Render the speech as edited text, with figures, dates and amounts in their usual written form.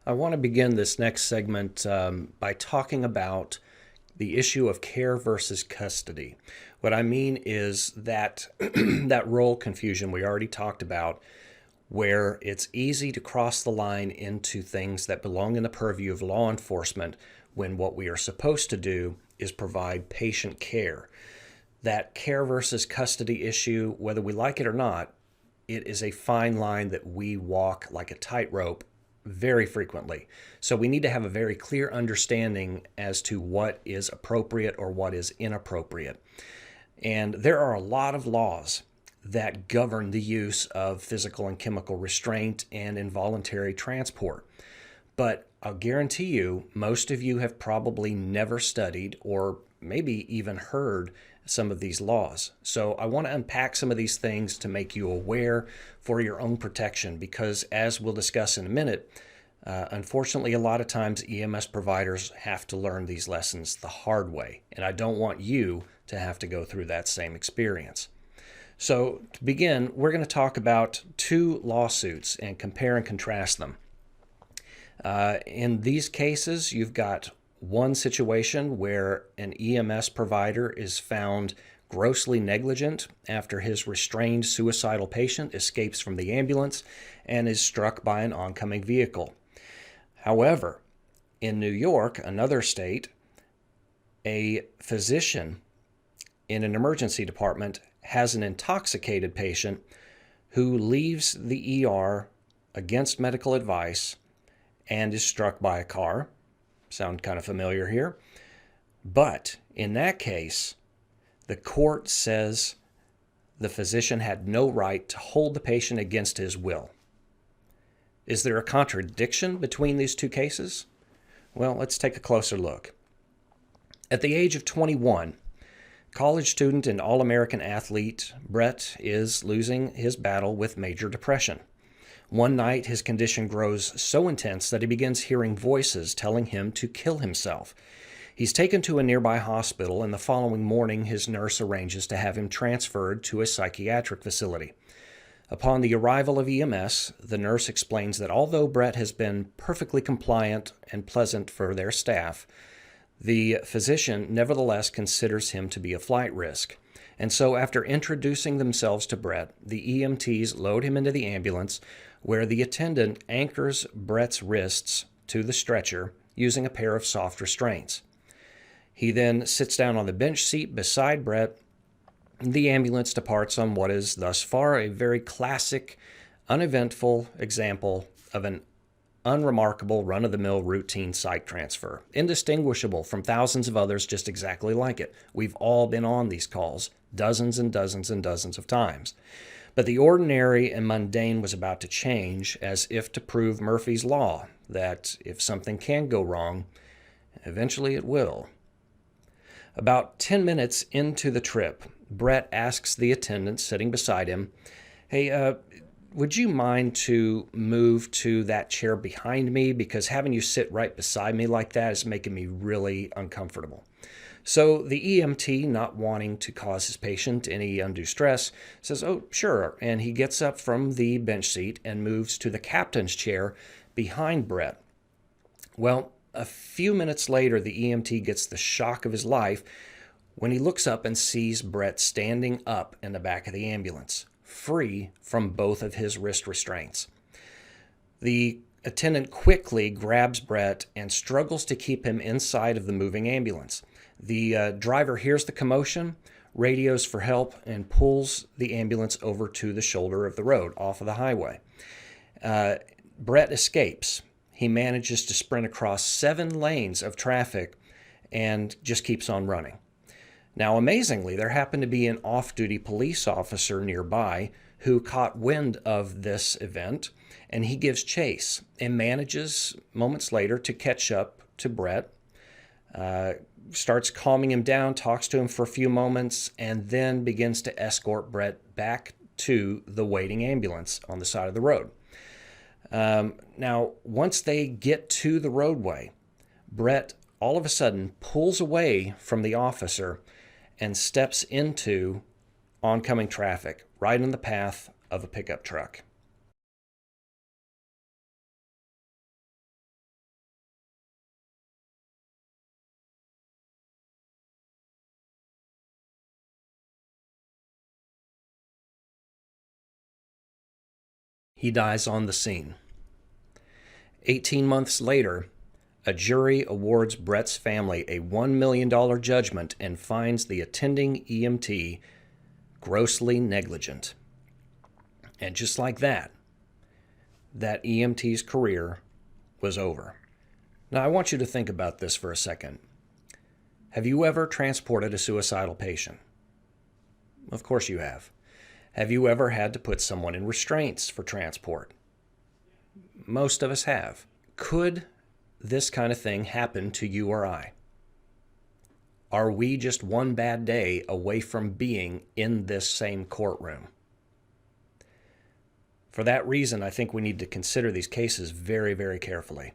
I want to begin this next segment by talking about the issue of care versus custody. What I mean is that that role confusion we already talked about, where it's easy to cross the line into things that belong in the purview of law enforcement when what we are supposed to do is provide patient care. That care versus custody issue, whether we like it or not, it is a fine line that we walk like a tightrope very frequently. So we need to have a very clear understanding as to what is appropriate or what is inappropriate. And there are a lot of laws that govern the use of physical and chemical restraint and involuntary transport. But I'll guarantee you, most of you have probably never studied or maybe even heard some of these laws. So I want to unpack some of these things to make you aware for your own protection, because as we'll discuss in a minute, unfortunately, a lot of times EMS providers have to learn these lessons the hard way, and I don't want you to have to go through that same experience. So to begin, we're going to talk about two lawsuits and compare and contrast them. In these cases, you've got one situation where an EMS provider is found grossly negligent after his restrained suicidal patient escapes from the ambulance and is struck by an oncoming vehicle. However, in New York, another state, a physician in an emergency department has an intoxicated patient who leaves the ER against medical advice and is struck by a car. Sound kind of familiar here? But in that case, the court says the physician had no right to hold the patient against his will. Is there a contradiction between these two cases? Well, let's take a closer look. At the age of 21, college student and All-American athlete Brett is losing his battle with major depression. One night, his condition grows so intense that he begins hearing voices telling him to kill himself. He's taken to a nearby hospital, and the following morning, his nurse arranges to have him transferred to a psychiatric facility. Upon the arrival of EMS, the nurse explains that although Brett has been perfectly compliant and pleasant for their staff, the physician nevertheless considers him to be a flight risk. And so after introducing themselves to Brett, the EMTs load him into the ambulance, where the attendant anchors Brett's wrists to the stretcher using a pair of soft restraints. He then sits down on the bench seat beside Brett. The ambulance departs on what is thus far a very classic, uneventful example of an unremarkable, run-of-the-mill routine psych transfer, indistinguishable from thousands of others just exactly like it. We've all been on these calls dozens and dozens and dozens of times. But the ordinary and mundane was about to change, as if to prove Murphy's Law, that if something can go wrong, eventually it will. About 10 minutes into the trip, Brett asks the attendant sitting beside him, "Hey, would you mind to move to that chair behind me, because having you sit right beside me like that is making me really uncomfortable." So the EMT, not wanting to cause his patient any undue stress, says, "Oh, sure," and he gets up from the bench seat and moves to the captain's chair behind Brett. Well, a few minutes later, the EMT gets the shock of his life when he looks up and sees Brett standing up in the back of the ambulance, free from both of his wrist restraints. The attendant quickly grabs Brett and struggles to keep him inside of the moving ambulance. The driver hears the commotion, radios for help, and pulls the ambulance over to the shoulder of the road off of the highway. Brett escapes. He manages to sprint across 7 lanes of traffic and just keeps on running. Now, amazingly, there happened to be an off-duty police officer nearby who caught wind of this event, and he gives chase and manages moments later to catch up to Brett, starts calming him down, talks to him for a few moments, and then begins to escort Brett back to the waiting ambulance on the side of the road. Now, once they get to the roadway, Brett all of a sudden pulls away from the officer and steps into oncoming traffic, right in the path of a pickup truck. He dies on the scene. 18 months later, a jury awards Brett's family a $1 million judgment and finds the attending EMT grossly negligent. And just like that EMT's career was over. Now, I want you to think about this for a second. Have you ever transported a suicidal patient? Of course you have. Have you ever had to put someone in restraints for transport? Most of us have. Could this kind of thing happen to you or I? Are we just one bad day away from being in this same courtroom? For that reason, I think we need to consider these cases very, very carefully.